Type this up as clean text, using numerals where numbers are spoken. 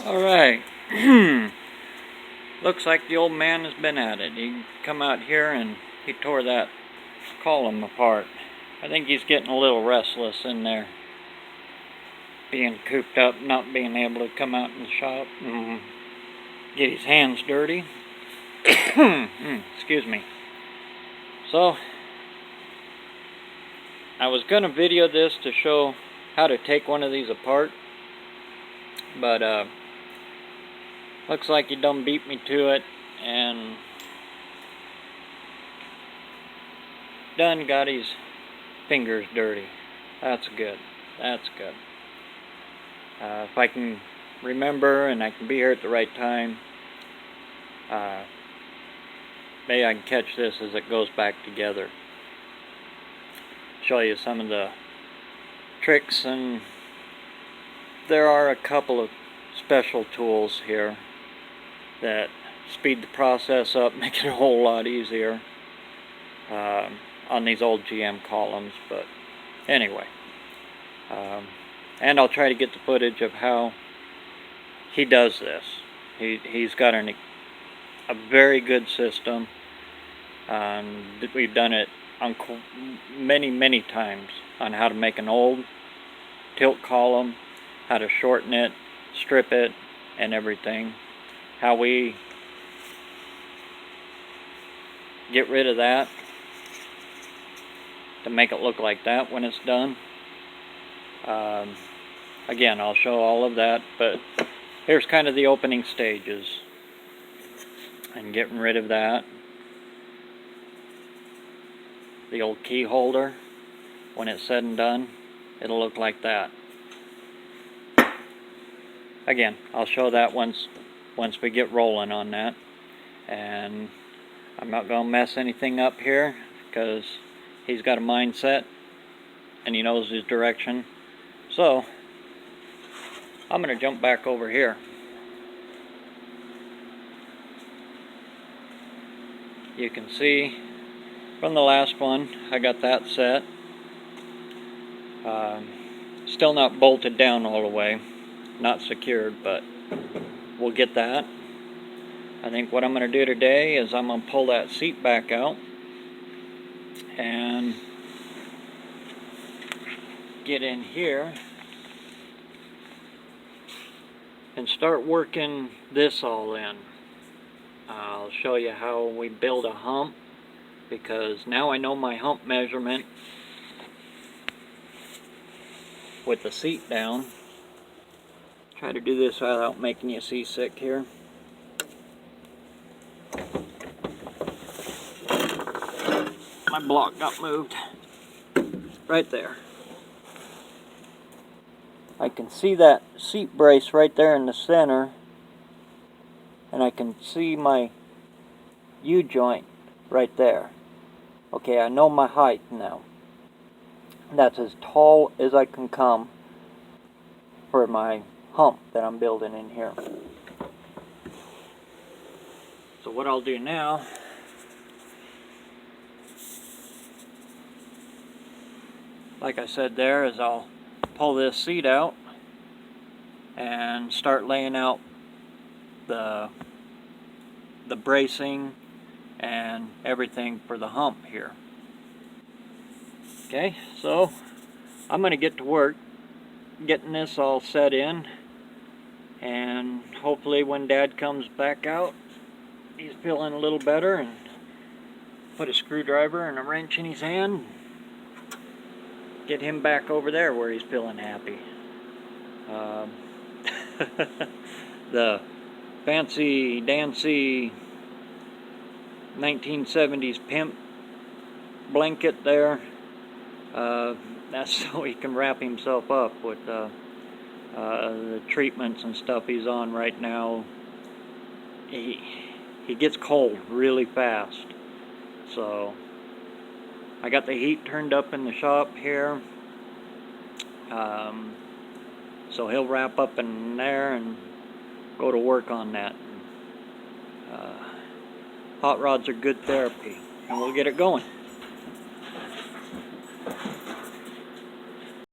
Alright. Looks like the old man has been at it. He come out here and he tore that column apart. I think he's getting a little restless in there. Being cooped up, not being able to come out in the shop and get his hands dirty. Excuse me. So, I was going to video this to show how to take one of these apart. But, looks like he done beat me to it and done got his fingers dirty. That's good. That's good. If I can remember and I can be here at the right time, maybe I can catch this as it goes back together. Show you some of the tricks, and there are a couple of special tools here that speed the process up, make it a whole lot easier on these old GM columns. But anyway, and I'll try to get the footage of how he does this. He's got a very good system. We've done it on many times on how to make an old tilt column, how to shorten it, strip it, and everything. How we get rid of that to make it look like that when it's done. Again, I'll show all of that, but here's kind of the opening stages and getting rid of that. The old key holder, when it's said and done, it'll look like that. Again, I'll show that once we get rolling on that. And I'm not going to mess anything up here because he's got a mindset and he knows his direction. So I'm going to jump back over here. You can see from the last one I got that set. Still not bolted down all the way, not secured, but we'll get that. I think what I'm going to do today is I'm going to pull that seat back out and get in here and start working this all in. I'll show you how we build a hump, because now I know my hump measurement with the seat down. Try to do this without making you seasick here. My block got moved. Right there. I can see that seat brace right there in the center, and I can see my U-joint right there. Okay, I know my height now. That's as tall as I can come for my hump that I'm building in here. So what I'll do now, like I said there, is I'll pull this seat out and start laying out the bracing and everything for the hump here. Okay, so I'm going to get to work getting this all set in, and hopefully when Dad comes back out he's feeling a little better, and put a screwdriver and a wrench in his hand, get him back over there where he's feeling happy. The fancy dancy 1970s pimp blanket there, that's so he can wrap himself up with the treatments and stuff he's on right now. He gets cold really fast. So I got the heat turned up in the shop here, so he'll wrap up in there and go to work on that. Hot rods are good therapy, and we'll get it going.